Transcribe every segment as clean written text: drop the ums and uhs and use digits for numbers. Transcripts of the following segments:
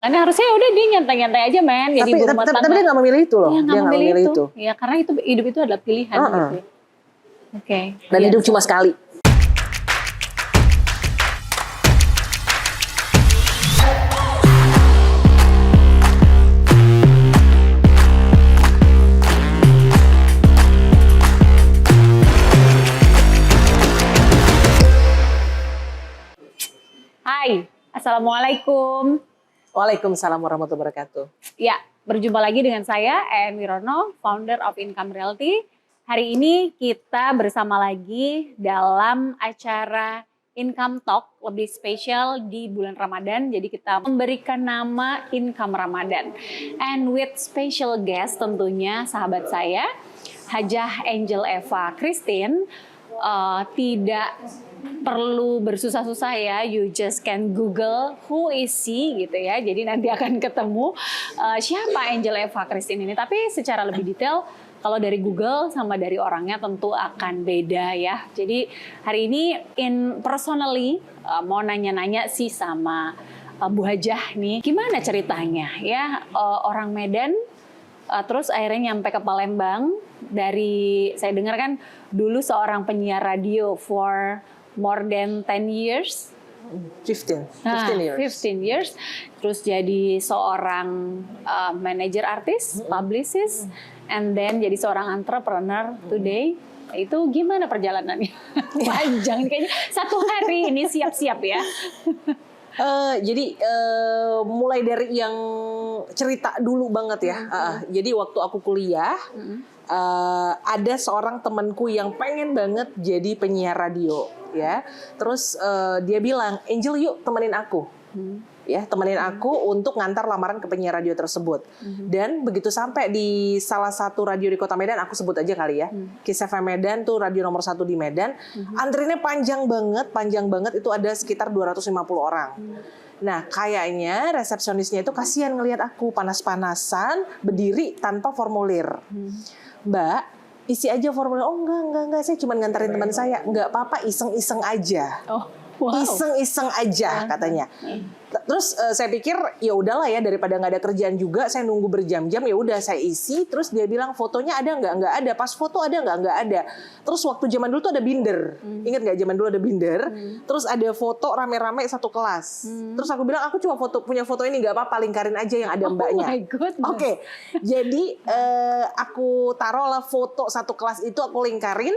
Karena harusnya udah dia nyantai-nyantai aja men, jadi ibu rumah tangga. Tapi dia nggak memilih itu loh. Iya, Dia nggak memilih itu. Ya karena itu hidup itu adalah pilihan gitu. Oke. Dan hidup cuma sekali. Hai, assalamualaikum. Waalaikumsalam warahmatullahi wabarakatuh. Ya, berjumpa lagi dengan saya, En Wirono, founder of Income Realty. Hari ini kita bersama lagi dalam acara Income Talk, lebih spesial di bulan Ramadan. Jadi kita memberikan nama Income Ramadan. And with special guest tentunya sahabat saya, Hajah Angel Eva Christine. Tidak perlu bersusah-susah ya, you just can Google who is she gitu ya. Jadi nanti akan ketemu siapa Angel Eva Christine ini. Tapi secara lebih detail, kalau dari Google sama dari orangnya tentu akan beda ya. Jadi hari ini personally mau nanya-nanya sih sama Bu Hajah nih, gimana ceritanya ya, orang Medan terus akhirnya nyampe ke Palembang. Dari saya dengar kan dulu seorang penyiar radio for more than 10 years. 15 years. Terus jadi seorang manajer artis, publicist, and then jadi seorang entrepreneur today. Itu gimana perjalanannya? Panjang kayaknya, satu hari ini siap-siap ya. Jadi mulai dari yang cerita dulu banget ya. Jadi waktu aku kuliah, ada seorang temanku yang pengen banget jadi penyiar radio ya. Terus dia bilang, Angel yuk temenin aku. Ya, temenin aku untuk ngantar lamaran ke penyiar radio tersebut. Dan begitu sampai di salah satu radio di Kota Medan, aku sebut aja kali ya, Kiss FM Medan tuh radio nomor 1 di Medan. Antrinya panjang banget, itu ada sekitar 250 orang. Nah, kayaknya resepsionisnya itu kasihan ngelihat aku panas-panasan berdiri tanpa formulir. Mbak, isi aja formulir. Oh enggak, saya cuma nganterin teman saya. Enggak apa-apa, iseng-iseng aja. Wow. Iseng-iseng aja katanya. Terus saya pikir ya udahlah ya, daripada nggak ada kerjaan juga saya nunggu berjam-jam, ya udah saya isi. Terus dia bilang fotonya ada nggak ada, pas foto ada nggak ada. Terus waktu zaman dulu tuh ada binder, ingat nggak zaman dulu ada binder. Terus ada foto rame-rame satu kelas. Terus aku bilang aku cuma punya foto ini, nggak apa-apa, lingkarin aja yang ada mbaknya. Oke. Jadi aku taruhlah foto satu kelas itu, aku lingkarin.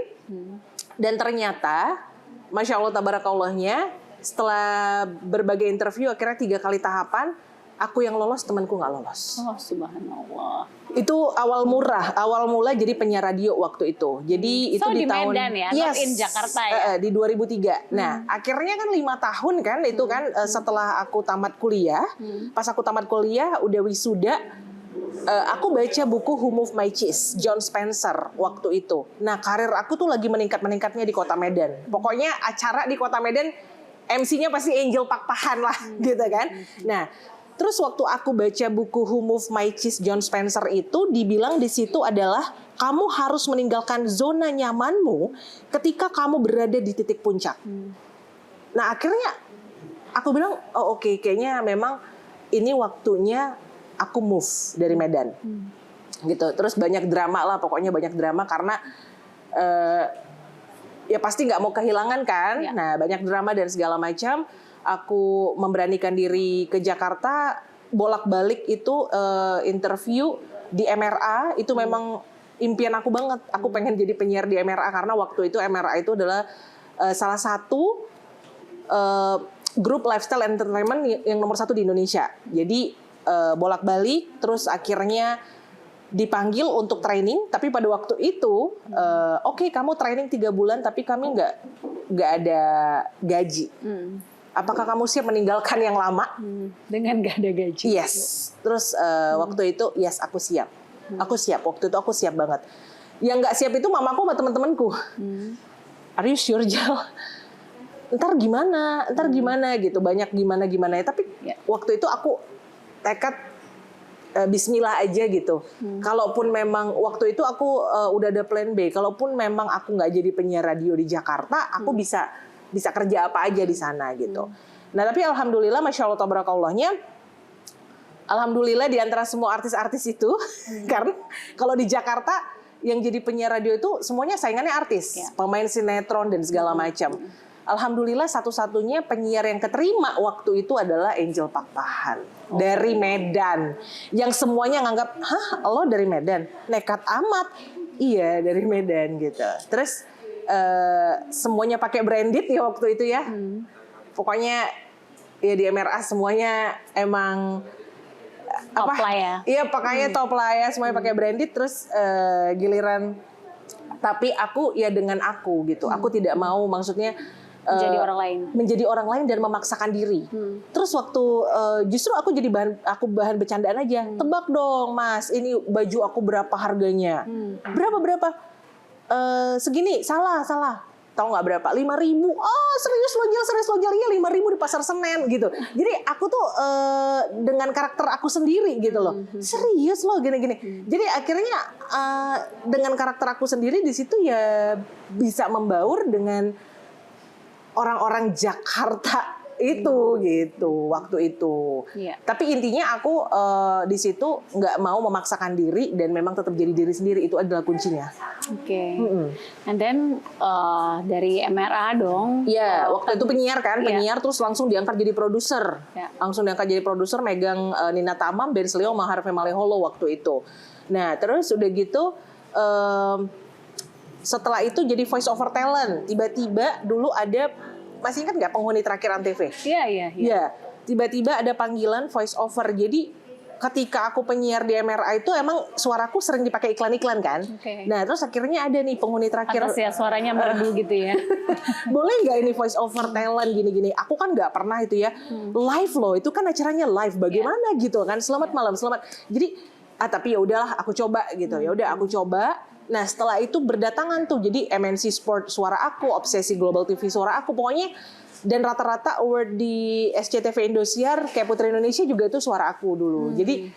Dan ternyata Masya Allah tabarakallahnya, setelah berbagai interview akhirnya 3 kali tahapan, aku yang lolos, temanku nggak lolos. Oh subhanallah. Itu awal mula jadi penyiar radio waktu itu. Jadi itu di tahun Medan ya, not in Jakarta ya. Di 2003. Nah, akhirnya kan 5 tahun kan itu kan setelah aku tamat kuliah. Pas aku tamat kuliah udah wisuda, aku baca buku Who Moved My Cheese, John Spencer waktu itu. Nah, karir aku tuh lagi meningkat-meningkatnya di Kota Medan. Pokoknya acara di Kota Medan MC-nya pasti Angel Pak-Pahan lah gitu kan. Nah, terus waktu aku baca buku Who Moved My Cheese John Spencer itu, dibilang di situ adalah kamu harus meninggalkan zona nyamanmu ketika kamu berada di titik puncak. Nah, akhirnya aku bilang, oh oke, kayaknya memang ini waktunya aku move dari Medan. Gitu. Terus banyak drama lah, pokoknya banyak drama karena ya pasti nggak mau kehilangan kan. Ya. Nah, banyak drama dan segala macam. Aku memberanikan diri ke Jakarta, bolak-balik itu interview di MRA. Itu memang impian aku banget. Aku pengen jadi penyiar di MRA karena waktu itu MRA itu adalah salah satu grup lifestyle entertainment yang nomor 1 di Indonesia. Jadi bolak-balik, terus akhirnya dipanggil untuk training, tapi pada waktu itu oke, kamu training 3 bulan tapi kami nggak ada gaji. Apakah kamu siap meninggalkan yang lama dengan nggak ada gaji? Yes. Terus waktu itu yes, aku siap. Aku siap, waktu itu aku siap banget. Yang nggak siap itu mamaku sama teman-temanku. Are you sure, Jal? Ntar gimana gitu, banyak gimana ya. Tapi waktu itu aku tekad bismillah aja gitu. Kalaupun memang waktu itu aku udah ada plan B. Kalaupun memang aku nggak jadi penyiar radio di Jakarta, aku bisa kerja apa aja di sana gitu. Nah, tapi alhamdulillah, masya Allah tabarakallah-nya, Alhamdulillah di antara semua artis-artis itu, karena kalau di Jakarta yang jadi penyiar radio itu semuanya saingannya artis, pemain sinetron dan segala macam. Alhamdulillah satu-satunya penyiar yang keterima waktu itu adalah Angel Pakpahan dari Medan. Yang semuanya nganggap, hah lo dari Medan? Nekat amat. Iya dari Medan gitu. Terus semuanya pakai branded ya waktu itu ya. Pokoknya ya di MRA semuanya emang top lah ya. Iya pakainya top lah ya, semuanya pakai branded. Terus giliran tapi aku ya dengan aku gitu. Aku tidak mau maksudnya menjadi orang lain dan memaksakan diri. Terus waktu justru aku jadi bahan bercandaan aja. Tebak dong Mas, ini baju aku berapa harganya? Berapa? Segini, salah. Tahu nggak berapa? 5.000. Oh serius lo Jal, iya 5.000 di pasar Senen gitu. Jadi aku tuh dengan karakter aku sendiri gitu loh. Serius lo gini-gini. Jadi akhirnya dengan karakter aku sendiri di situ ya bisa membaur dengan orang-orang Jakarta itu gitu waktu itu. Tapi intinya aku di situ nggak mau memaksakan diri dan memang tetap jadi diri sendiri, itu adalah kuncinya. Oke. And then dari MRA dong. Iya, waktu itu penyiar terus langsung diangkat jadi produser. Langsung diangkat jadi produser, megang Nina Tamam, Ben Sleo, Mahar Maleholo waktu itu. Nah, terus udah gitu setelah itu jadi voice over talent. Tiba-tiba dulu ada, masih ingat nggak penghuni terakhir Antv? Iya. Tiba-tiba ada panggilan voice over. Jadi ketika aku penyiar di MRA itu emang suaraku sering dipakai iklan-iklan kan. Nah terus akhirnya ada nih penghuni terakhir. Pantes ya suaranya merdu gitu ya. Boleh nggak ini voice over talent gini-gini? Aku kan nggak pernah itu ya. Live loh, itu kan acaranya live. Bagaimana gitu kan? Selamat malam, selamat. Jadi tapi ya udahlah aku coba gitu. Ya udah aku coba. Nah setelah itu berdatangan tuh jadi MNC Sport suara aku, Obsesi Global TV suara aku, pokoknya dan rata-rata award di SCTV Indosiar kayak Putri Indonesia juga itu suara aku dulu. Jadi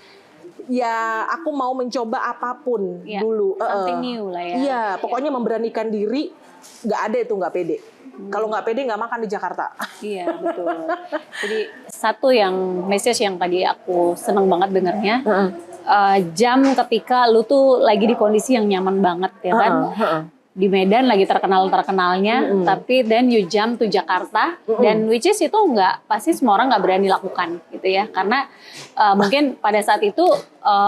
ya aku mau mencoba apapun dulu. Something new lah ya. Iya, pokoknya memberanikan diri. Nggak ada itu nggak pede. Kalau nggak pede nggak makan di Jakarta. Iya betul. Jadi satu yang message yang tadi aku seneng banget dengernya. Jam ketika lu tuh lagi di kondisi yang nyaman banget ya kan. Di Medan lagi terkenalnya, tapi then you jump to Jakarta, dan which is itu nggak, pasti semua orang nggak berani lakukan gitu ya, karena mungkin pada saat itu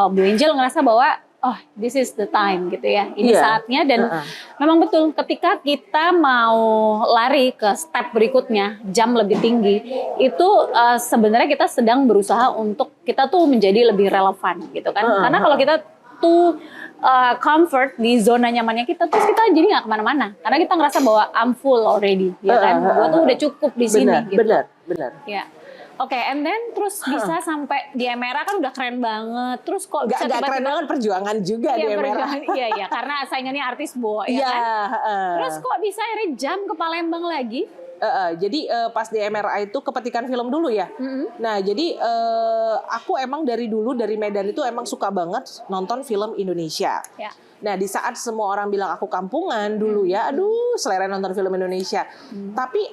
Bu Angel ngerasa bahwa oh this is the time gitu ya, ini saatnya, dan memang betul ketika kita mau lari ke step berikutnya, jam lebih tinggi, itu sebenarnya kita sedang berusaha untuk kita tuh menjadi lebih relevan gitu kan, karena kalau kita tuh comfort di zona nyamannya kita, terus kita jadi nggak kemana-mana karena kita ngerasa bahwa I'm full already, ya kan? Gua tuh udah cukup di sini. Gitu. Benar. Ya, oke. And then terus bisa sampai di MRA kan udah keren banget. Terus kok bisa tiba-tiba keren banget, perjuangan juga di MRA. Iya, karena saingannya artis Bo, ya kan? Terus kok bisa akhirnya jam ke Palembang lagi? Jadi pas di MRA itu kepetikan film dulu ya. Nah jadi aku emang dari dulu dari Medan itu emang suka banget nonton film Indonesia. Nah di saat semua orang bilang aku kampungan dulu ya, aduh selera nonton film Indonesia. Tapi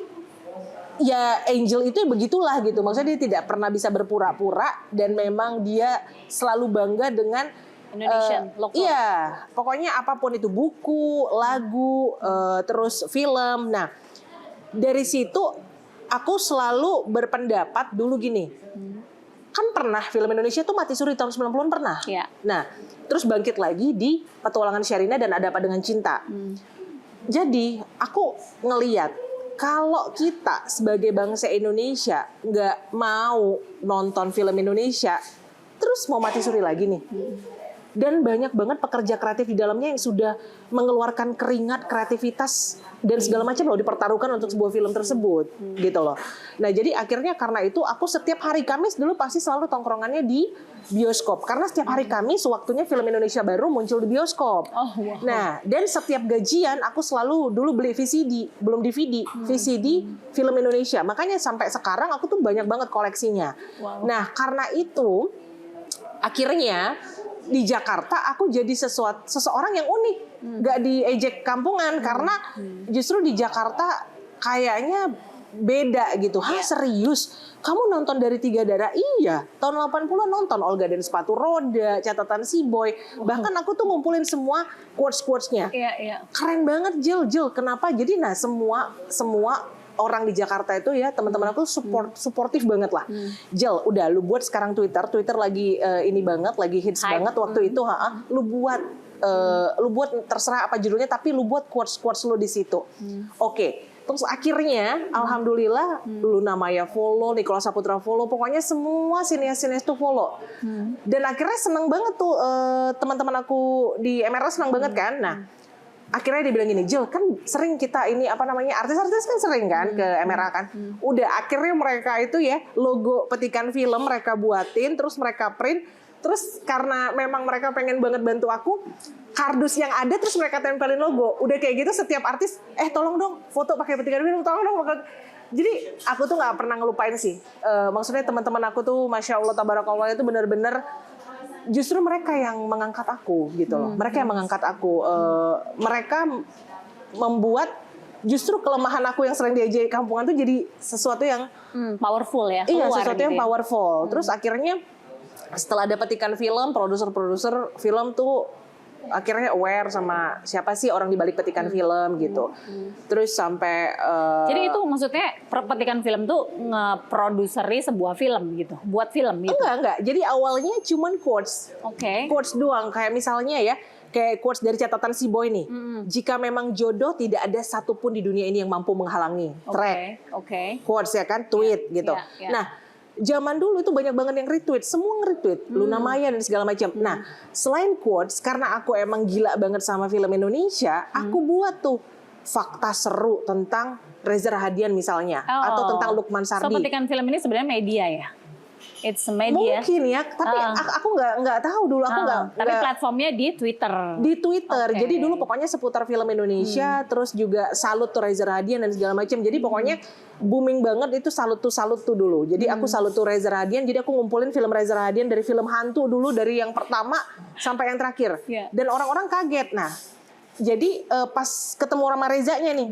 ya Angel itu begitulah gitu. Maksudnya dia tidak pernah bisa berpura-pura dan memang dia selalu bangga dengan Indonesian lokal. Iya, pokoknya apapun itu, buku, lagu, terus film. Nah dari situ aku selalu berpendapat dulu gini, kan pernah film Indonesia tuh mati suri tahun 90-an pernah. Nah, terus bangkit lagi di Petualangan Sherina dan Ada Apa Dengan Cinta. Jadi aku ngeliat kalau kita sebagai bangsa Indonesia nggak mau nonton film Indonesia, terus mau mati suri lagi nih. Dan banyak banget pekerja kreatif di dalamnya yang sudah mengeluarkan keringat, kreativitas dan segala macam loh dipertaruhkan untuk sebuah film tersebut gitu loh. Nah jadi akhirnya karena itu aku setiap hari Kamis dulu pasti selalu tongkrongannya di bioskop, karena setiap hari Kamis waktunya film Indonesia baru muncul di bioskop. Nah dan setiap gajian aku selalu dulu beli VCD, belum DVD, VCD film Indonesia. Makanya sampai sekarang aku tuh banyak banget koleksinya. Nah karena itu akhirnya di Jakarta aku jadi seseorang yang unik, gak diejek kampungan, karena justru di Jakarta kayaknya beda gitu. Hah, serius? Kamu nonton dari Tiga Darah? Iya. Tahun 80-an nonton Olga dan Sepatu Roda, Catatan Si Boy. Bahkan aku tuh ngumpulin semua quotes-quotesnya. Iya. Keren banget, Jill. Kenapa? Jadi semua orang di Jakarta itu ya, teman-teman aku suportif banget lah. Jill, udah lu buat sekarang Twitter lagi ini banget, lagi hits banget waktu itu. Lu buat terserah apa judulnya, tapi lu buat quotes lu di situ. Oke. Terus akhirnya, alhamdulillah, Luna Maya follow, Nicholas Saputra follow, pokoknya semua sinias-sinias tuh follow. Dan akhirnya seneng banget tuh teman-teman aku di MRA seneng banget kan. Nah, akhirnya dia bilang gini, Jill, kan sering kita ini artis-artis kan sering kan ke MRA kan. Udah akhirnya mereka itu ya logo petikan film mereka buatin, terus mereka print. Terus karena memang mereka pengen banget bantu aku, kardus yang ada terus mereka tempelin logo. Udah kayak gitu setiap artis, tolong dong foto pakai petikan film, tolong dong. Jadi aku tuh nggak pernah ngelupain sih. Maksudnya teman-teman aku tuh, Masya Allah, Tabarakallah, itu benar-benar justru mereka yang mengangkat aku gitu loh. Mereka yang mengangkat aku. Mereka membuat justru kelemahan aku yang sering diajak kampungan tuh jadi sesuatu yang powerful ya. Iya, sesuatu yang powerful. Terus akhirnya setelah ada petikan film, produser film tuh akhirnya aware sama siapa sih orang di balik petikan film gitu. Terus sampai jadi itu maksudnya petikan film tuh nge-produseri sebuah film gitu, buat film gitu. Enggak. Jadi awalnya cuman quotes. Oke. Quotes doang, kayak misalnya ya, kayak quotes dari Catatan Si Boy nih. Jika memang jodoh, tidak ada satupun di dunia ini yang mampu menghalangi. Track. Oke. Quotes ya kan, tweet gitu. Yeah. Nah, zaman dulu itu banyak banget yang retweet, semua nge-retweet, Luna Maya dan segala macam. Nah, selain quotes, karena aku emang gila banget sama film Indonesia, aku buat tuh fakta seru tentang Reza Rahadian misalnya, atau tentang Lukman Sardi. So, petikan film ini sebenarnya media ya? It's a media. Mungkin ya, tapi aku nggak tahu dulu, aku nggak. Tapi platformnya di Twitter. Di Twitter, jadi dulu pokoknya seputar film Indonesia, terus juga salut tuh Reza Rahadian dan segala macam. Jadi pokoknya booming banget itu salut tuh dulu. Jadi aku salut tuh Reza Rahadian. Jadi aku ngumpulin film Reza Rahadian dari film hantu dulu, dari yang pertama sampai yang terakhir. Dan orang-orang kaget. Nah, jadi pas ketemu sama Rezanya nih,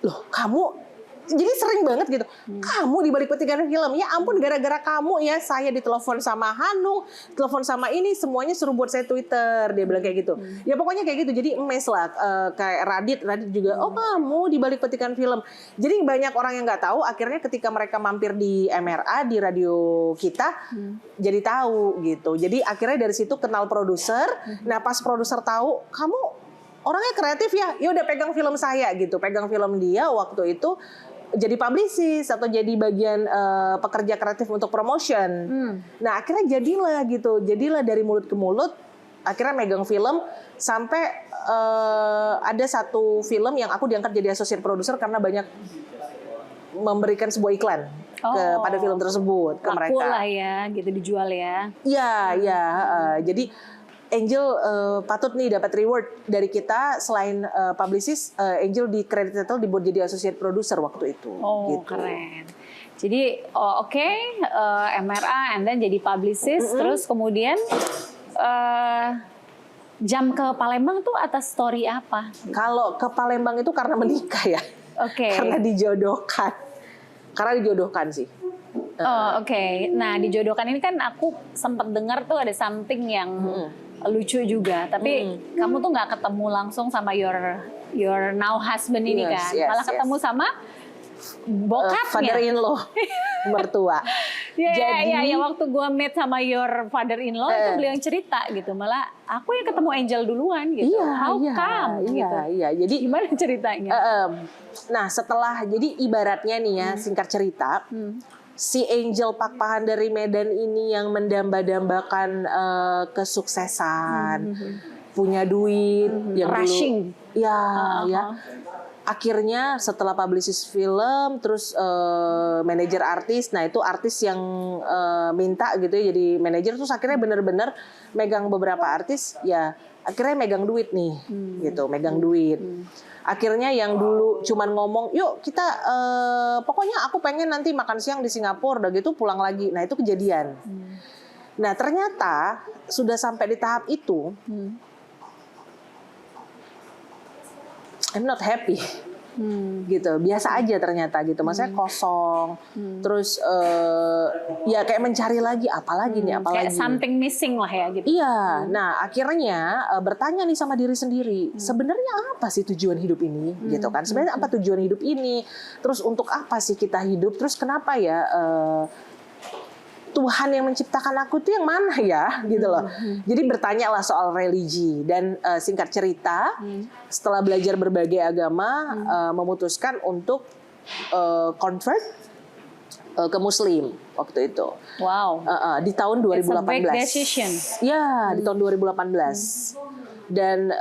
loh kamu. Jadi sering banget gitu. Kamu di balik petikan film, ya ampun, gara-gara kamu ya saya ditelepon sama Hanung, telepon sama ini, semuanya suruh buat saya Twitter. Dia bilang kayak gitu. Ya pokoknya kayak gitu. Jadi emes lah. Kayak Radit juga, oh kamu di balik petikan film. Jadi banyak orang yang nggak tahu. Akhirnya ketika mereka mampir di MRA, di radio kita, jadi tahu gitu. Jadi akhirnya dari situ kenal produser. Nah pas produser tahu, kamu orangnya kreatif ya udah pegang film saya gitu. Pegang film dia waktu itu. Jadi publicist atau jadi bagian pekerja kreatif untuk promotion. Nah akhirnya jadilah dari mulut ke mulut, akhirnya megang film sampai ada satu film yang aku diangkat jadi associate producer karena banyak memberikan sebuah iklan kepada film tersebut ke mereka. Laku lah ya, gitu dijual ya. Iya. Jadi Angel patut nih dapat reward dari kita selain publicist. Angel di credit title dibuat jadi associate producer waktu itu. Gitu. Keren. Jadi MRA and then jadi publicist, terus kemudian jam ke Palembang tuh atas story apa? Kalau ke Palembang itu karena menikah ya. Karena dijodohkan. Karena dijodohkan sih. Oke. Nah dijodohkan ini kan aku sempat dengar tuh ada something yang lucu juga, tapi kamu tuh nggak ketemu langsung sama your now husband ini kan, malah ketemu sama bokapnya, father-in-law, mertua. Jadi waktu gue meet sama your father-in-law itu beliau yang cerita gitu, malah aku yang ketemu Angel duluan gitu. How come? Gitu. Jadi gimana ceritanya? Nah setelah, jadi ibaratnya nih ya, singkat cerita. Si Angel Pakpahan dari Medan ini yang mendamba-dambakan kesuksesan, punya duit, yang rushing, ya. Akhirnya setelah publicist film, terus manajer artis, nah itu artis yang minta gitu ya jadi manajer, terus akhirnya benar-benar megang beberapa artis, ya akhirnya megang duit nih, gitu, megang duit. Akhirnya yang dulu cuman ngomong, yuk kita pokoknya aku pengen nanti makan siang di Singapura, udah gitu pulang lagi. Nah itu kejadian. Nah ternyata sudah sampai di tahap itu, I'm not happy. gitu, biasa aja ternyata gitu, maksudnya kosong, terus ya kayak mencari lagi, apalagi nih, apalagi Kayak something missing lah ya gitu. iya. Nah akhirnya bertanya nih sama diri sendiri, sebenarnya apa sih tujuan hidup ini, gitu kan? Sebenarnya apa tujuan hidup ini? Terus untuk apa sih kita hidup? Terus kenapa ya Tuhan yang menciptakan aku tuh yang mana ya, gitu loh. Jadi bertanyalah soal religi dan singkat cerita, setelah belajar berbagai agama, memutuskan untuk convert ke Muslim waktu itu. Wow. Di tahun 2018. It's a big decision. Ya, di tahun 2018. Dan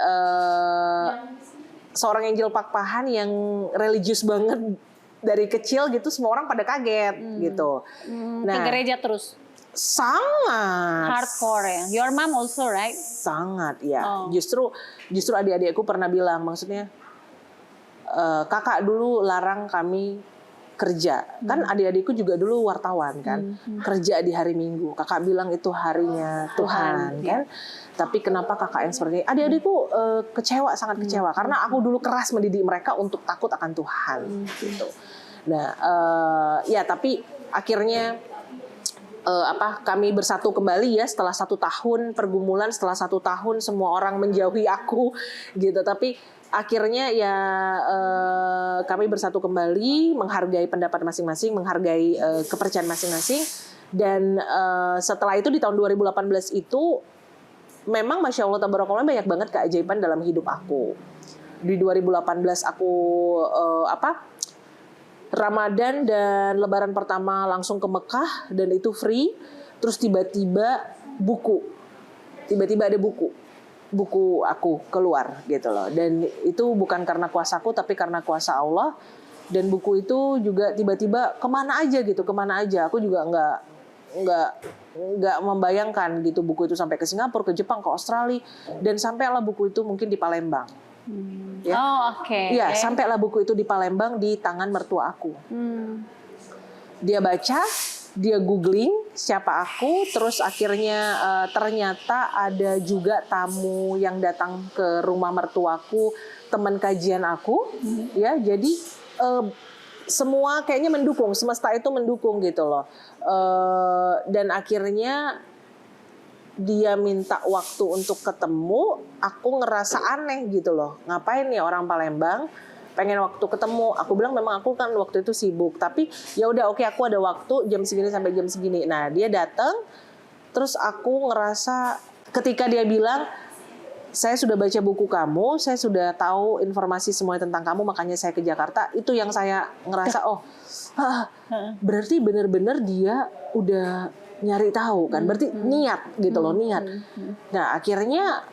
seorang Angel Pakpahan yang religius banget dari kecil gitu, semua orang pada kaget gitu. Ke gereja terus. Sangat Hardcore ya. Your mom also, right? sangat ya. Oh. Justru adik-adikku pernah bilang, maksudnya kakak dulu larang kami kerja. Kan adik-adikku juga dulu wartawan kan, kerja di hari Minggu. Kakak bilang itu harinya Tuhan kan. Tapi kenapa kakak yang seperti ini? Adik-adikku kecewa, sangat kecewa karena aku dulu keras mendidik mereka untuk takut akan Tuhan gitu. Nah, ya tapi akhirnya kami bersatu kembali ya setelah 1 tahun pergumulan, setelah 1 tahun semua orang menjauhi aku gitu. Tapi akhirnya ya kami bersatu kembali, menghargai pendapat masing-masing, menghargai kepercayaan masing-masing. Dan setelah itu di tahun 2018 itu memang Masya Allah Tabarakallah banyak banget keajaiban dalam hidup aku. Di 2018 aku Ramadan dan Lebaran pertama langsung ke Mekah dan itu free. Terus tiba-tiba ada buku aku keluar gitu loh. Dan itu bukan karena kuasaku tapi karena kuasa Allah. Dan buku itu juga tiba-tiba kemana aja. Aku juga nggak membayangkan gitu buku itu sampai ke Singapura, ke Jepang, ke Australia, dan sampailah buku itu mungkin di Palembang. Ya. Oh, oke. Iya, sampailah buku itu di Palembang di tangan mertua aku. Dia baca, dia googling siapa aku, terus akhirnya ternyata ada juga tamu yang datang ke rumah mertuaku, teman kajian aku, ya. Jadi semua kayaknya mendukung, semesta itu mendukung gitu loh. Dan akhirnya dia minta waktu untuk ketemu, aku ngerasa aneh gitu loh. Ngapain nih orang Palembang pengen waktu ketemu? Aku bilang memang aku kan waktu itu sibuk, tapi ya udah oke, aku ada waktu jam segini sampai jam segini. Nah, dia datang, terus aku ngerasa ketika dia bilang, saya sudah baca buku kamu, saya sudah tahu informasi semuanya tentang kamu, makanya saya ke Jakarta. Itu yang saya ngerasa, berarti benar-benar dia udah nyari tahu kan, berarti niat gitu loh, niat. Nah akhirnya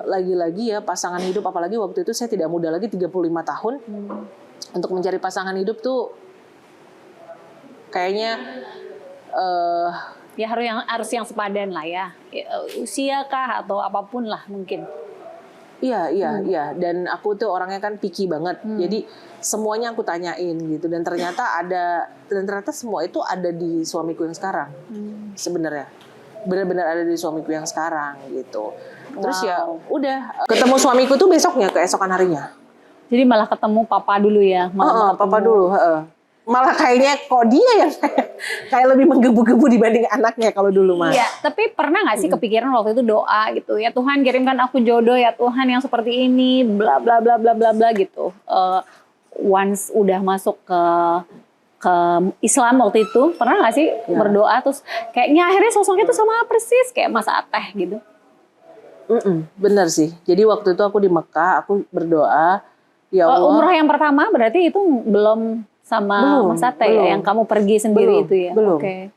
lagi-lagi ya pasangan hidup, apalagi waktu itu saya tidak muda lagi, 35 tahun. Untuk mencari pasangan hidup tuh kayaknya ya harus yang sepadan lah ya, usia kah atau apapun lah mungkin. Iya. Dan aku tuh orangnya kan picky banget. Jadi semuanya aku tanyain gitu. Dan ternyata semua itu ada di suamiku yang sekarang. Sebenarnya benar-benar ada di suamiku yang sekarang gitu. Terus ya udah ketemu suamiku tuh besoknya, keesokan harinya. Jadi malah ketemu papa dulu ya? Papa dulu. Malah kayaknya kok dia yang kayak lebih menggebu-gebu dibanding anaknya kalau dulu mah. Iya, tapi pernah nggak sih kepikiran waktu itu doa gitu ya, Tuhan kirimkan aku jodoh ya Tuhan yang seperti ini, bla bla bla bla bla bla gitu. Once udah masuk ke Islam waktu itu, pernah nggak sih berdoa terus kayaknya akhirnya sosoknya tuh sama persis kayak Mas Ateh gitu? Bener sih. Jadi waktu itu aku di Mekah, aku berdoa, ya Allah. Umroh yang pertama berarti itu belum sama Mas Ateh ya, yang kamu pergi sendiri itu ya? Belum. Okay.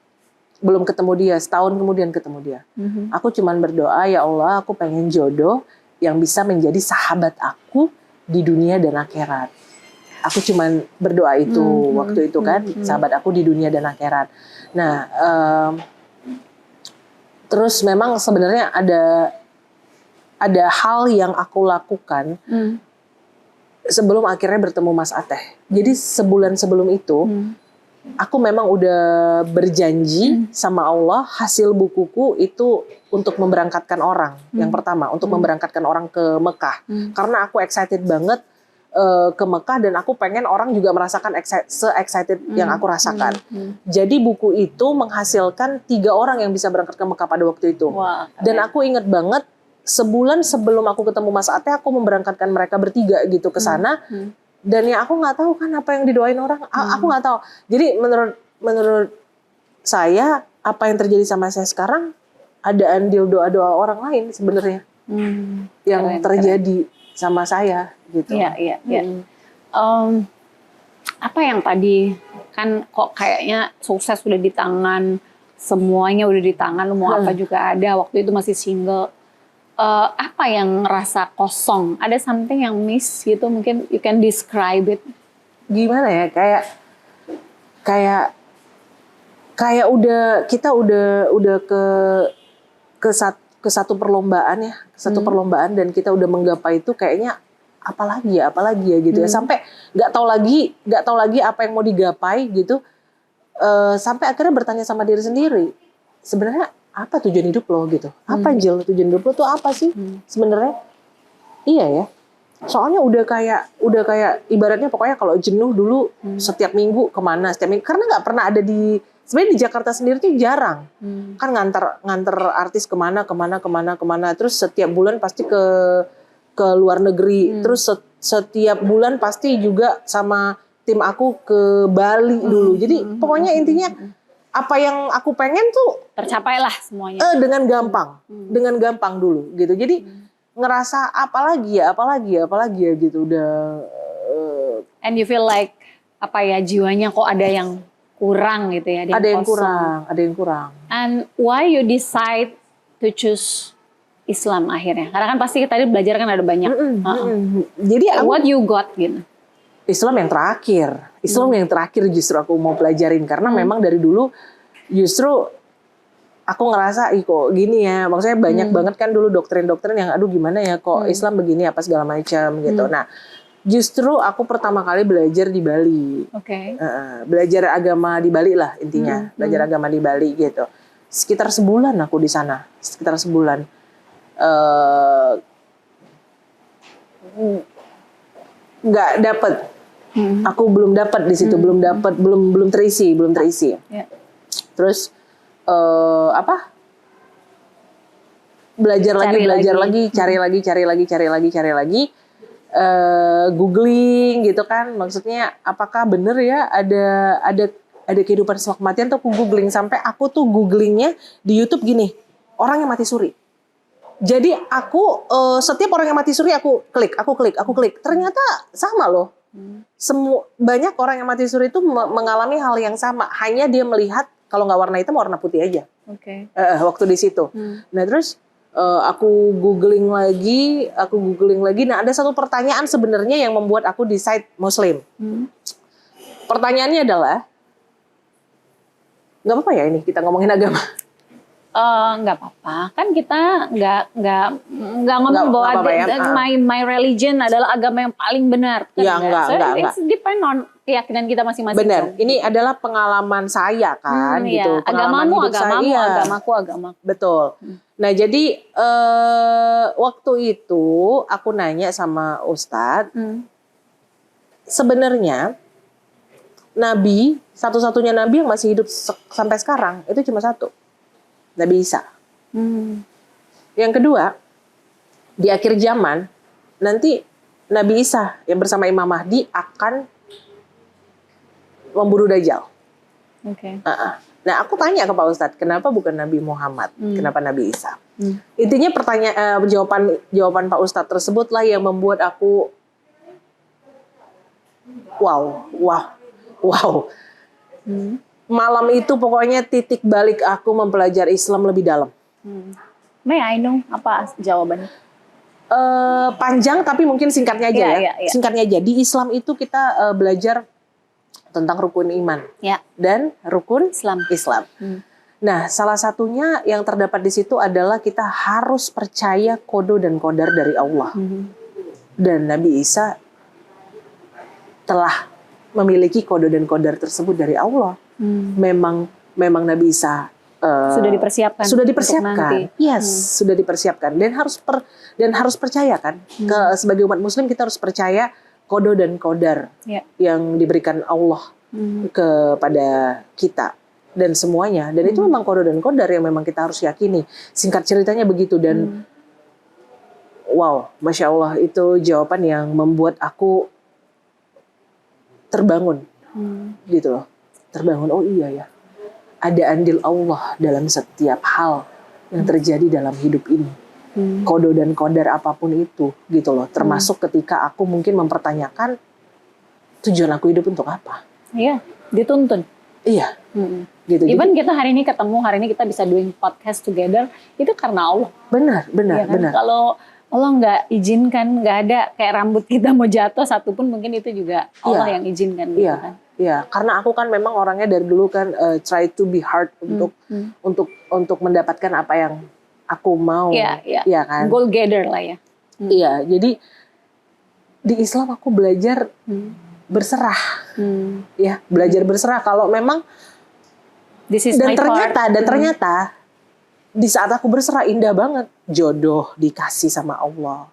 Belum ketemu dia, setahun kemudian ketemu dia. Aku cuman berdoa, ya Allah aku pengen jodoh yang bisa menjadi sahabat aku di dunia dan akhirat. Aku cuman berdoa itu waktu itu kan, sahabat aku di dunia dan akhirat. Nah, terus memang sebenarnya ada hal yang aku lakukan sebelum akhirnya bertemu Mas Ateh. Jadi sebulan sebelum itu, aku memang udah berjanji sama Allah, hasil bukuku itu untuk memberangkatkan orang. Yang pertama, untuk memberangkatkan orang ke Mekah. Karena aku excited banget ke Mekah dan aku pengen orang juga merasakan se-excited yang aku rasakan. Jadi buku itu menghasilkan 3 orang yang bisa berangkat ke Mekah pada waktu itu. Wah, Dan aku inget banget sebulan sebelum aku ketemu Mas Ate, aku memberangkatkan mereka bertiga gitu ke sana. Dan ya aku nggak tahu kan apa yang didoain orang. Aku nggak tahu. Jadi menurut saya apa yang terjadi sama saya sekarang ada andil doa-doa orang lain sebenarnya yang terjadi sama saya gitu. Iya. Apa yang tadi kan kok kayaknya sukses udah di tangan, semuanya udah di tangan, lu mau apa juga ada, waktu itu masih single. Apa yang ngerasa kosong? Ada something yang miss gitu, mungkin you can describe it. Gimana ya, kayak kita udah ke satu perlombaan ya, perlombaan dan kita udah menggapai itu kayaknya apalagi ya gitu ya, sampai nggak tahu lagi apa yang mau digapai gitu, sampai akhirnya bertanya sama diri sendiri, sebenarnya apa tujuan hidup lo gitu, apa Jill tujuan hidup lo tuh apa sih sebenarnya? Iya ya, soalnya udah kayak ibaratnya pokoknya kalau jenuh dulu setiap minggu kemana, karena nggak pernah ada sebenarnya di Jakarta sendiri tuh jarang kan nganter artis kemana, terus setiap bulan pasti ke luar negeri, terus setiap bulan pasti juga sama tim aku ke Bali dulu. Jadi pokoknya intinya apa yang aku pengen tuh Tercapailah semuanya. dengan gampang dulu gitu. Jadi ngerasa apalagi ya gitu udah. And you feel like apa ya, jiwanya kok ada yang kurang gitu ya, ada yang kurang. And why you decide to choose Islam akhirnya? Karena kan pasti tadi belajar kan ada banyak. Jadi what you got gitu? Islam yang terakhir justru aku mau pelajarin karena memang dari dulu justru aku ngerasa kok gini ya, maksudnya banyak banget kan dulu doktrin-doktrin yang aduh gimana ya kok Islam begini apa segala macam gitu. Nah justru aku pertama kali belajar di Bali, belajar agama di Bali lah intinya, belajar agama di Bali gitu. Sekitar sebulan aku di sana, nggak dapet, aku belum dapat di situ, belum terisi. Yeah. Terus belajar lagi, cari lagi. Googling gitu kan, maksudnya apakah bener ya ada kehidupan setelah kematian tuh aku googling, sampai aku tuh googlingnya di YouTube gini, orang yang mati suri. Jadi aku setiap orang yang mati suri aku klik, ternyata sama loh. Banyak orang yang mati suri itu mengalami hal yang sama, hanya dia melihat kalau nggak warna hitam warna putih aja. Waktu di situ. Nah terus aku googling lagi. Nah ada satu pertanyaan sebenarnya yang membuat aku decide Muslim. Pertanyaannya adalah, nggak apa-apa ya ini kita ngomongin agama? Nggak apa-apa, kan kita nggak ngomong bahwa my religion adalah agama yang paling benar. Kan ya enggak. It's depend on keyakinan kita masing-masing. Benar, ini adalah pengalaman saya kan gitu. Iya. Agamamu, agamaku. Betul. Nah jadi waktu itu aku nanya sama Ustadz, sebenarnya Nabi, satu-satunya Nabi yang masih hidup sampai sekarang itu cuma satu, Nabi Isa. Yang kedua, di akhir zaman nanti Nabi Isa yang bersama Imam Mahdi akan memburu Dajjal. Nah aku tanya ke Pak Ustadz, kenapa bukan Nabi Muhammad, kenapa Nabi Isa? Intinya jawaban Pak Ustadz tersebutlah yang membuat aku wow. Malam itu pokoknya titik balik aku mempelajari Islam lebih dalam. May I know apa jawabannya? Panjang tapi mungkin singkatnya aja ya. Singkatnya aja, di Islam itu kita belajar tentang rukun iman dan rukun Islam. Nah, salah satunya yang terdapat di situ adalah kita harus percaya qada dan qadar dari Allah. Dan Nabi Isa telah memiliki qada dan qadar tersebut dari Allah. Memang Nabi Isa sudah dipersiapkan. Sudah dipersiapkan dan harus percaya kan. Sebagai umat Muslim kita harus percaya kodo dan kodar yang diberikan Allah kepada kita dan semuanya. Dan itu memang kodo dan kodar yang memang kita harus yakini. Singkat ceritanya begitu. Dan wow, Masya Allah, itu jawaban yang membuat aku terbangun. Gitu loh. Terbangun, oh iya ya. Ada andil Allah dalam setiap hal yang terjadi dalam hidup ini. Kodo dan kodar apapun itu, gitu loh. Termasuk ketika aku mungkin mempertanyakan tujuan aku hidup untuk apa. Iya, dituntun. Iya. Gitu. Even kita hari ini ketemu, hari ini kita bisa doing podcast together, itu karena Allah. Benar. Ya kan? Kalau Allah nggak izinkan, nggak ada kayak rambut kita mau jatuh satupun, mungkin itu juga Allah yang izinkan. Gitu kan? Iya, karena aku kan memang orangnya dari dulu kan try to be hard untuk mendapatkan apa yang aku mau. Iya kan. Goal gather lah ya. Iya, jadi di Islam aku belajar berserah. Ya, belajar berserah kalau memang dan ternyata di saat aku berserah indah banget. Jodoh dikasih sama Allah.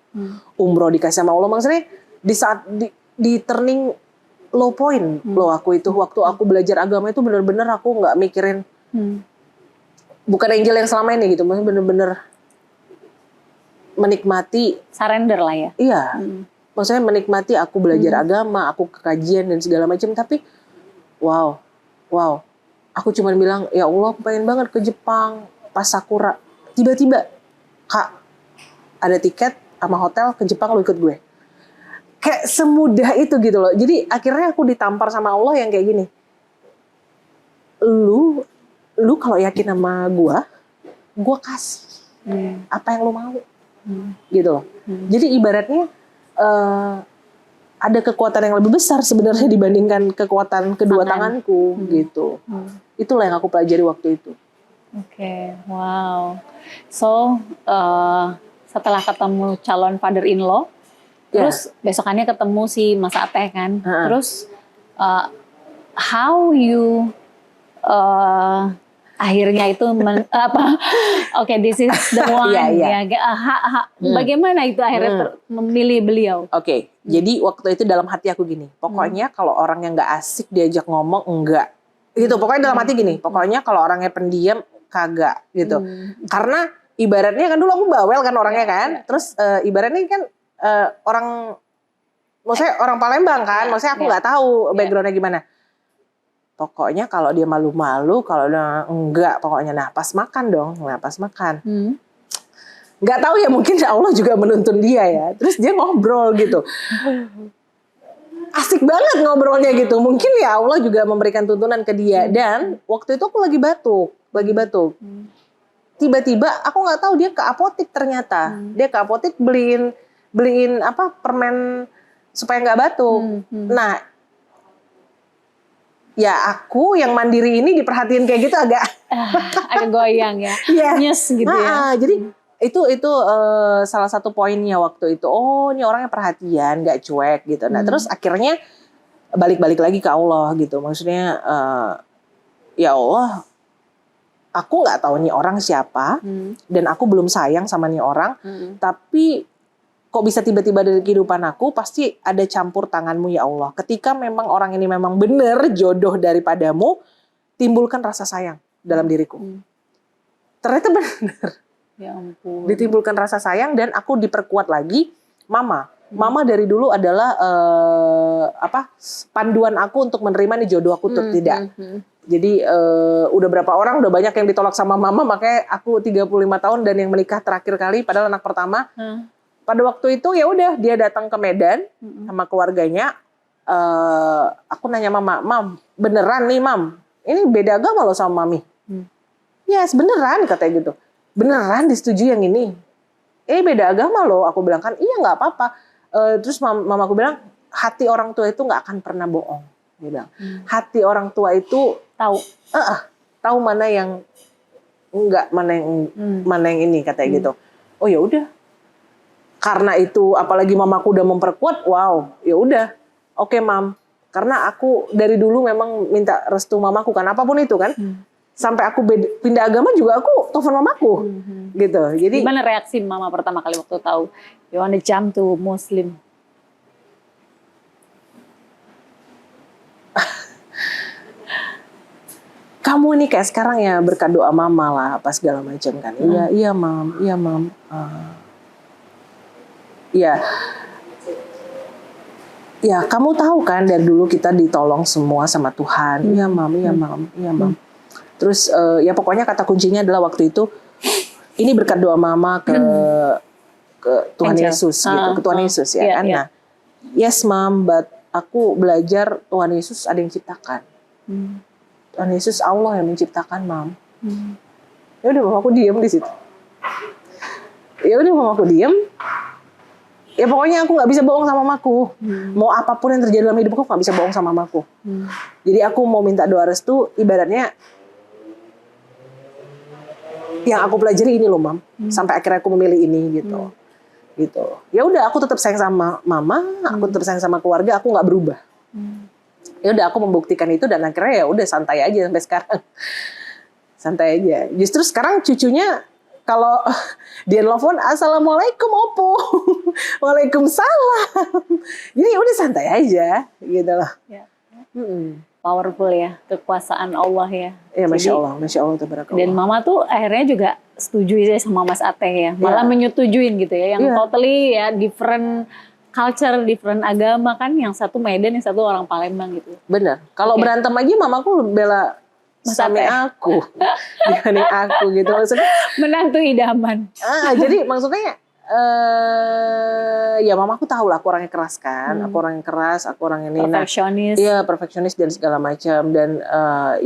Umroh dikasih sama Allah. Maksudnya di saat di turning low point loh aku itu. Waktu aku belajar agama itu bener-bener aku nggak mikirin. Bukan angel yang selama ini gitu. Maksudnya bener-bener menikmati. Surrender lah ya. Iya. Maksudnya menikmati aku belajar agama. Aku ke kajian dan segala macam. Tapi wow. Aku cuma bilang, ya Allah aku pengen banget ke Jepang. Pas Sakura. Tiba-tiba. Kak, ada tiket sama hotel ke Jepang, lu ikut gue. Kayak semudah itu gitu loh. Jadi akhirnya aku ditampar sama Allah yang kayak gini. Lu kalau yakin sama gue kasih. Apa yang lu mau. Gitu loh. Jadi ibaratnya ada kekuatan yang lebih besar sebenarnya dibandingkan kekuatan kedua tanganku gitu. Itulah yang aku pelajari waktu itu. Oke, wow. So, setelah ketemu calon father-in-law, terus besokannya ketemu si Mas Ateh kan. Terus, how you akhirnya itu this is the one. Bagaimana itu akhirnya memilih beliau? Oke, jadi waktu itu dalam hati aku gini, pokoknya kalau orang yang nggak asik diajak ngomong enggak. Gitu, pokoknya dalam hati gini, pokoknya kalau orangnya pendiam kagak gitu. Karena ibaratnya kan dulu aku bawel kan orangnya kan. Terus ibaratnya kan orang, maksudnya orang Palembang kan, maksudnya aku nggak tahu backgroundnya gimana. Pokoknya kalau dia malu-malu, kalau dia enggak, pokoknya nah pas makan dong, Nggak tahu ya, mungkin Allah juga menuntun dia ya. Terus dia ngobrol gitu. Asik banget ngobrolnya gitu. Mungkin ya Allah juga memberikan tuntunan ke dia. Dan waktu itu aku lagi batuk. Tiba-tiba aku nggak tahu dia ke apotek ternyata. Dia ke apotek beliin permen supaya nggak batuk. Nah, ya aku yang mandiri ini diperhatiin kayak gitu agak goyang ya. Nyes gitu ya. Jadi itu salah satu poinnya waktu itu. Oh, ini orangnya perhatian, nggak cuek gitu. Nah, terus akhirnya balik lagi ke Allah gitu. Maksudnya ya Allah, aku nggak tahu nih orang siapa dan aku belum sayang sama nih orang. Tapi kok bisa tiba-tiba dari kehidupan aku, pasti ada campur tanganmu ya Allah. Ketika memang orang ini memang benar jodoh daripadamu, timbulkan rasa sayang dalam diriku. Ternyata benar. Ya ampun. Ditimbulkan rasa sayang dan aku diperkuat lagi. Mama dari dulu adalah panduan aku untuk menerima nih jodoh aku atau tidak. Jadi udah berapa orang, udah banyak yang ditolak sama mama, makanya aku 35 tahun dan yang menikah terakhir kali padahal anak pertama. Pada waktu itu ya udah dia datang ke Medan sama keluarganya. Aku nanya mama, "Mam, beneran nih Mam, ini beda agama loh sama Mami." Yes, beneran katanya gitu. Beneran disetujui yang ini. Ini beda agama loh. Aku bilang kan, iya nggak apa-apa. Terus mama aku bilang, hati orang tua itu nggak akan pernah bohong. Dia bilang, hati orang tua itu tahu mana yang enggak, mana yang ini katanya gitu. Oh ya udah. Karena itu apalagi mamaku udah memperkuat, wow, ya udah. Oke, Mam. Karena aku dari dulu memang minta restu mamaku kan, apapun itu kan. Sampai aku pindah agama juga aku telepon mamaku. Gitu. Jadi gimana reaksi mama pertama kali waktu tahu you wanna jump to Muslim? kamu ini kayak sekarang ya berkat doa mama lah apa segala macam kan. Iya mam, iya. Ya kamu tahu kan dari dulu kita ditolong semua sama Tuhan. Iya mam. Terus ya pokoknya kata kuncinya adalah waktu itu ini berkat doa mama ke Tuhan Yesus gitu, ke Tuhan Yesus ya kan. Nah, yes mam, but aku belajar Tuhan Yesus ada yang ciptakan. Tuhan Yesus Allah yang menciptakan mam. Ya udah mamaku diem di situ. Ya udah mamaku diem. Ya pokoknya aku nggak bisa bohong sama mamaku. Mau apapun yang terjadi dalam hidupku, aku nggak bisa bohong sama mamaku. Jadi aku mau minta doa restu, ibaratnya yang aku pelajari ini loh mam. Sampai akhirnya aku memilih ini gitu. Gitu. Ya udah aku tetap sayang sama mama, aku tetap sayang sama keluarga, aku nggak berubah. Ya udah aku membuktikan itu dan akhirnya ya udah santai aja sampai sekarang. Santai aja. Justru sekarang cucunya kalau dia nelfon assalamualaikum opo, waalaikumsalam. Jadi udah santai aja gitu loh. Ya. Powerful ya, kekuasaan Allah ya. Ya masya Allah tabarakallah. Dan mama tuh akhirnya juga setuju ya sama Mas Ateh ya, malah menyetujuin gitu ya, yang totally ya different culture, different agama kan, yang satu Medan, yang satu orang Palembang gitu. Bener. Kalau berantem aja mamaku bela sama aku, dibanding aku gitu maksudnya. Menantu idaman. Jadi maksudnya ya mamaku tahu lah aku orangnya keras kan, aku orang yang keras, aku orang ini perfeksionis. Iya perfeksionis dan segala macam dan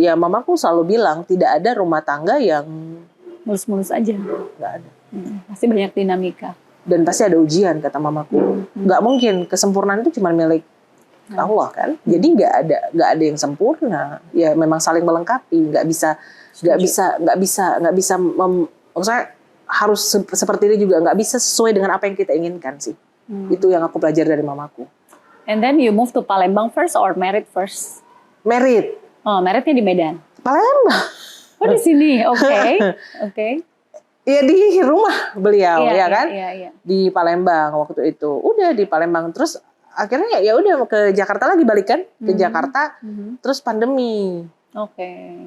ya mamaku selalu bilang tidak ada rumah tangga yang mulus-mulus aja. Nggak ada. Pasti banyak dinamika. Dan pasti ada ujian kata mamaku. Nggak mungkin kesempurnaan itu cuma milik Allah kan. Jadi nggak ada yang sempurna. Ya memang saling melengkapi. Nggak bisa. Maksudnya harus seperti ini juga nggak bisa sesuai dengan apa yang kita inginkan sih. Itu yang aku pelajari dari mamaku. And then you move to Palembang first or married first? Married. Oh, marriednya di Medan. Palembang. Oh di sini, oke. Ya di rumah beliau ya kan, Iya. Di Palembang waktu itu. Udah di Palembang terus akhirnya ya udah ke Jakarta lagi balikan ke Jakarta. Terus pandemi. Oke.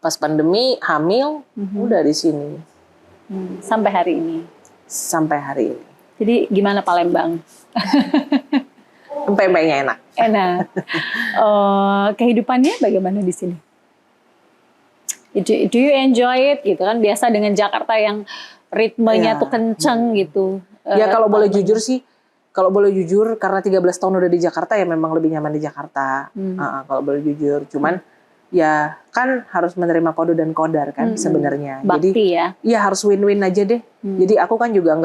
Pas pandemi hamil udah di sini. Sampai hari ini. Sampai hari ini. Jadi gimana Palembang? Empek-empeknya enak. Enak. Kehidupannya bagaimana di sini? Do you enjoy it gitu kan, biasa dengan Jakarta yang ritmenya tuh kenceng gitu. Ya kalau boleh jujur sih, karena 13 tahun udah di Jakarta ya memang lebih nyaman di Jakarta. Kalau boleh jujur, cuman ya kan harus menerima kode dan kodar kan sebenarnya. Bakti jadi ya harus win-win aja deh. Jadi aku kan juga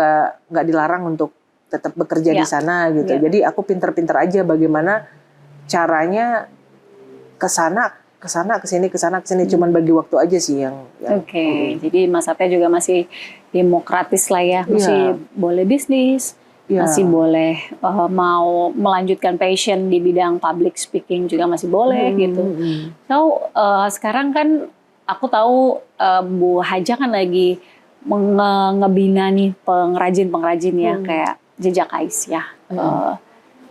nggak dilarang untuk tetap bekerja di sana gitu. Jadi aku pinter-pinter aja bagaimana caranya kesini cuman bagi waktu aja sih yang Oke. Jadi Mas Ateh juga masih demokratis lah ya, masih boleh bisnis, masih boleh mau melanjutkan passion di bidang public speaking juga masih boleh gitu. So sekarang kan aku tahu Bu Haja kan lagi ngebina nih pengrajin ya kayak Jejak Ais ya.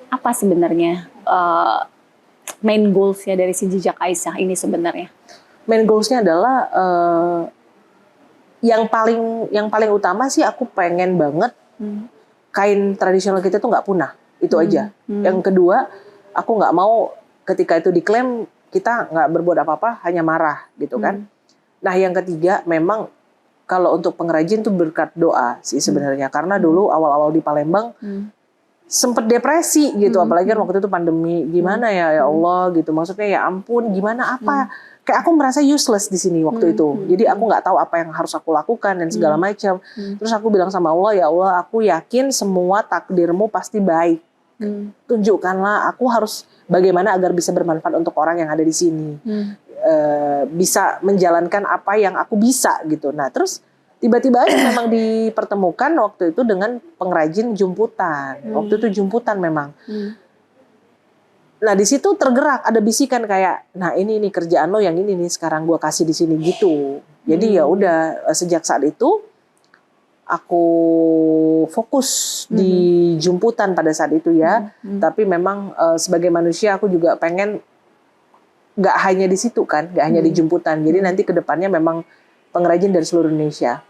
Apa sebenarnya main goals-nya dari si Jejak Aisyah ini sebenarnya? Main goals-nya adalah yang paling utama sih aku pengen banget kain tradisional kita tuh nggak punah, itu aja. Yang kedua, aku nggak mau ketika itu diklaim kita nggak berbuat apa-apa, hanya marah gitu kan. Nah yang ketiga, memang kalau untuk pengrajin tuh berkat doa sih sebenarnya, karena dulu awal-awal di Palembang sempet depresi gitu, apalagi kan waktu itu pandemi, gimana ya Allah gitu, maksudnya ya ampun gimana apa, kayak aku merasa useless di sini waktu itu, jadi aku nggak tahu apa yang harus aku lakukan dan segala macam. Terus aku bilang sama Allah, ya Allah aku yakin semua takdirmu pasti baik, tunjukkanlah aku harus bagaimana agar bisa bermanfaat untuk orang yang ada di sini, bisa menjalankan apa yang aku bisa gitu. Nah terus tiba-tiba aja memang dipertemukan waktu itu dengan pengrajin jumputan. Waktu itu jumputan memang. Nah di situ tergerak, ada bisikan kayak, nah ini nih kerjaan lo yang ini nih sekarang gue kasih di sini gitu. Jadi ya udah sejak saat itu aku fokus di jumputan pada saat itu ya. Tapi memang sebagai manusia aku juga pengen nggak hanya di situ kan, nggak hanya di jemputan. Jadi nanti kedepannya memang pengrajin dari seluruh Indonesia.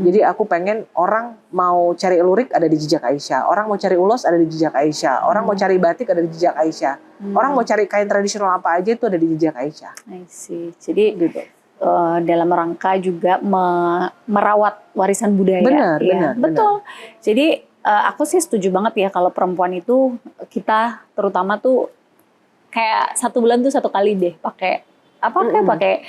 Jadi aku pengen orang mau cari lurik ada di jejak Aisyah, orang mau cari ulos ada di jejak Aisyah, orang mau cari batik ada di jejak Aisyah, orang mau cari kain tradisional apa aja itu ada di jejak Aisyah. I see. Jadi gitu. Dalam rangka juga merawat warisan budaya. Benar. Betul. Jadi aku sih setuju banget ya kalau perempuan itu kita terutama tuh kayak 1 bulan tuh 1 kali deh pakai kayak pakai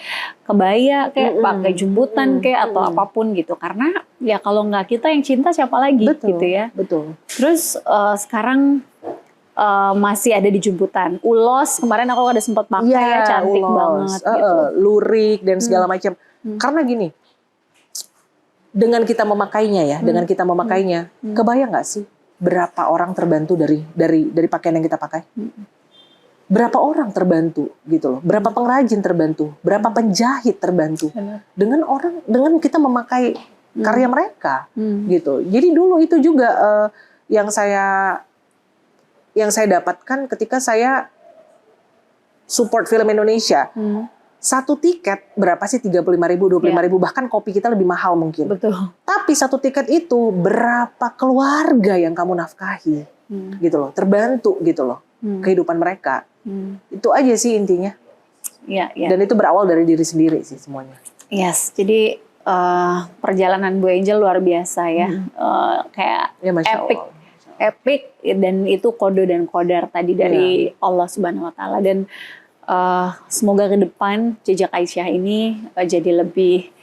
kebaya, kayak pakai jemputan, kayak atau apapun gitu. Karena ya kalau nggak kita yang cinta siapa lagi, gitu ya. Betul. Terus sekarang masih ada di jemputan. Ulos kemarin aku ada sempat pakai, ya, cantik ulos, banget. Gitu. Lurik dan segala macam. Karena gini, dengan kita memakainya kebayang nggak sih berapa orang terbantu dari pakaian yang kita pakai? Berapa orang terbantu gitu loh, berapa pengrajin terbantu, berapa penjahit terbantu dengan kita memakai karya mereka gitu. Jadi dulu itu juga yang saya dapatkan ketika saya support film Indonesia. 1 tiket berapa sih, 35.000, 25.000, bahkan kopi kita lebih mahal mungkin. Betul. Tapi 1 tiket itu berapa keluarga yang kamu nafkahi gitu loh, terbantu gitu loh kehidupan mereka. Itu aja sih intinya. Ya. Dan itu berawal dari diri sendiri sih semuanya. Yes, jadi perjalanan Bu Angel luar biasa ya. Kayak Ya, Masya epic. Allah. Epic, dan itu kode dan kodar tadi dari Allah Subhanahu Wa Taala. Dan semoga ke depan jejak Aisyah ini jadi lebih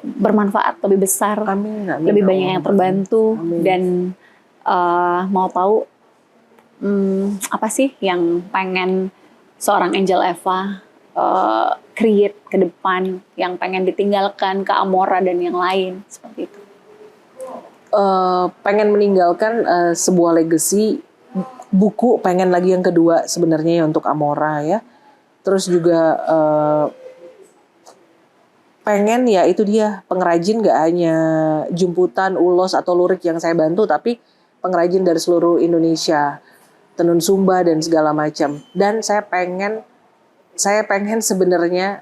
bermanfaat, lebih besar, Amin. lebih banyak yang terbantu. Amin. Dan mau tahu apa sih yang pengen seorang Angel Eva create ke depan, yang pengen ditinggalkan ke Amora dan yang lain seperti itu? Pengen meninggalkan sebuah legacy buku, pengen lagi yang kedua sebenarnya ya untuk Amora ya. Terus juga pengen ya itu dia pengrajin gak hanya jemputan, ulos atau lurik yang saya bantu, tapi pengrajin dari seluruh Indonesia, tenun sumba dan segala macam. Dan saya pengen sebenarnya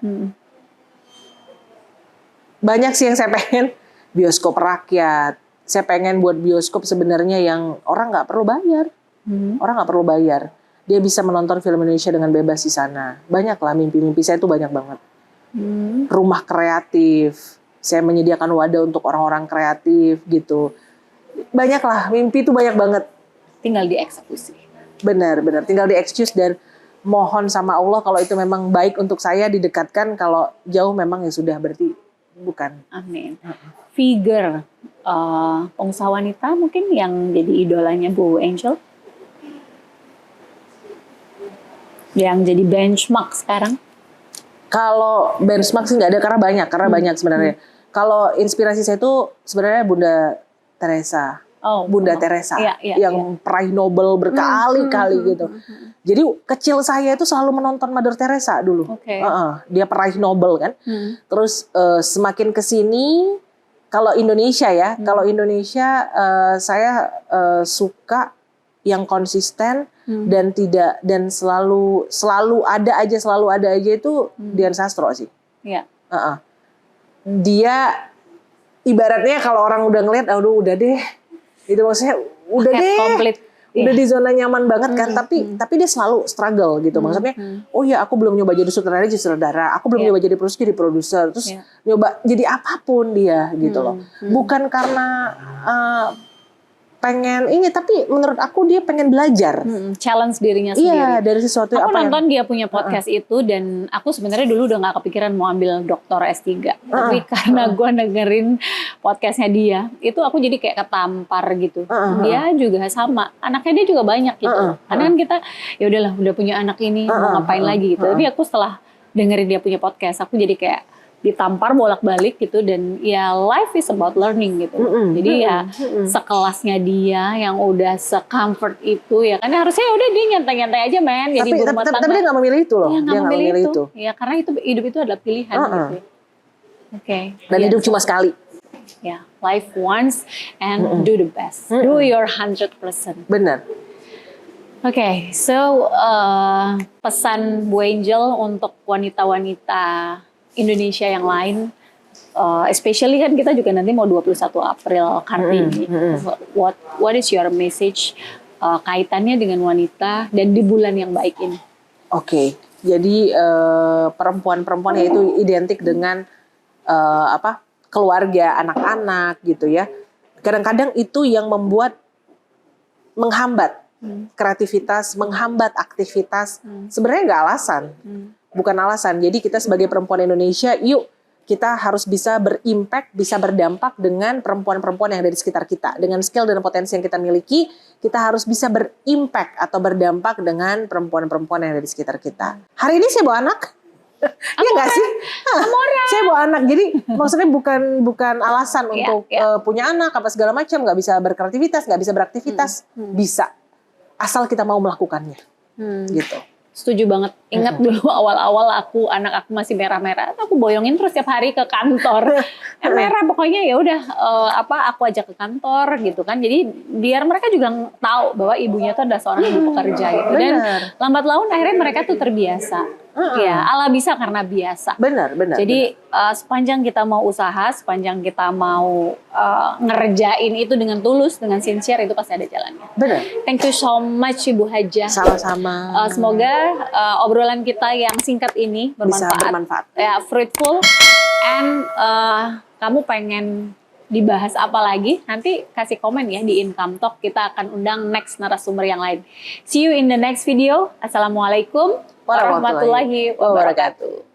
banyak sih yang saya pengen. Bioskop rakyat, saya pengen buat bioskop sebenarnya yang orang nggak perlu bayar. Orang nggak perlu bayar, dia bisa menonton film Indonesia dengan bebas di sana. Banyak lah mimpi-mimpi saya itu, banyak banget. Rumah kreatif, saya menyediakan wadah untuk orang-orang kreatif gitu. Banyak lah, mimpi itu banyak banget. Tinggal dieksekusi. Benar, tinggal di-excuse dan mohon sama Allah kalau itu memang baik untuk saya didekatkan, kalau jauh memang ya sudah, berarti bukan. Amin. Figure pengusaha wanita mungkin yang jadi idolanya Bu Angel? Yang jadi benchmark sekarang? Kalau benchmark sih nggak ada, karena banyak sebenarnya. Kalau inspirasi saya itu sebenarnya Bunda Teresa. Teresa yang peraih Nobel berkali-kali gitu. Jadi kecil saya itu selalu menonton Mother Teresa dulu. Dia peraih Nobel kan. Terus semakin kesini, kalau Indonesia ya, saya suka yang konsisten dan selalu ada aja itu Dian Sastro sih. Dia ibaratnya kalau orang udah ngeliat, aduh udah deh. Itu maksudnya udah deh, udah di zona nyaman banget kan, tapi dia selalu struggle gitu. Maksudnya, oh ya aku belum nyoba jadi sutradara, aku belum nyoba jadi produser, terus nyoba jadi apapun dia gitu loh. Bukan karena pengen ini, tapi menurut aku dia pengen belajar, challenge dirinya sendiri. Iya, dari sesuatu aku apa nonton dia punya podcast itu, dan aku sebenarnya dulu udah gak kepikiran mau ambil doktor S3, tapi karena gue dengerin podcastnya dia, itu aku jadi kayak ketampar gitu. Dia juga sama, anaknya dia juga banyak gitu. Karena kan kita ya udahlah, udah punya anak ini, mau ngapain lagi gitu. Tapi aku setelah dengerin dia punya podcast, aku jadi kayak ditampar bolak-balik gitu. Dan ya life is about learning gitu. Jadi ya sekelasnya dia yang udah se-comfort itu ya kan, harusnya udah dia nyantai-nyantai aja men, jadi ibu rumah tangga. Tapi dia gak memilih itu loh. Dia nggak memilih itu. Ya karena hidup itu adalah pilihan gitu. Dan hidup cuma sekali. Ya, life once and do the best. Do your 100%. Benar. Oke, so pesan Bu Angel untuk wanita-wanita Indonesia yang lain, especially kan kita juga nanti mau 21 April Kartini. What is your message kaitannya dengan wanita dan di bulan yang baik ini? Oke, jadi perempuan-perempuan itu identik dengan keluarga, anak-anak gitu ya. Kadang-kadang itu yang menghambat kreativitas, menghambat aktivitas. Sebenarnya nggak alasan, bukan alasan. Jadi kita sebagai perempuan Indonesia, yuk kita harus bisa berimpact, bisa berdampak dengan perempuan-perempuan yang ada di sekitar kita. Dengan skill dan potensi yang kita miliki, kita harus bisa berimpact atau berdampak dengan perempuan-perempuan yang ada di sekitar kita. Hari ini saya bawa anak. Iya nggak sih? Saya bawa anak. Jadi maksudnya bukan alasan untuk punya anak apa segala macam, nggak bisa berkreativitas, nggak bisa beraktivitas, bisa. Asal kita mau melakukannya, gitu. Setuju banget. Ingat dulu awal-awal anak aku masih merah-merah, aku boyongin terus tiap hari ke kantor. Merah pokoknya ya udah aku ajak ke kantor gitu kan. Jadi biar mereka juga tahu bahwa ibunya tuh adalah seorang ibu pekerja gitu. Dan lambat laun akhirnya mereka tuh terbiasa. Ya, Allah bisa karena biasa. Benar. Jadi sepanjang kita mau usaha, sepanjang kita mau ngerjain itu dengan tulus, dengan sincere, itu pasti ada jalannya. Benar. Thank you so much Ibu Hajah. Sama-sama. Semoga obrolan kita yang singkat ini bermanfaat. Bisa bermanfaat. Ya, fruitful. And kamu pengen dibahas apa lagi? Nanti kasih komen ya di Income Talk. Kita akan undang next narasumber yang lain. See you in the next video. Assalamualaikum warahmatullahi wabarakatuh.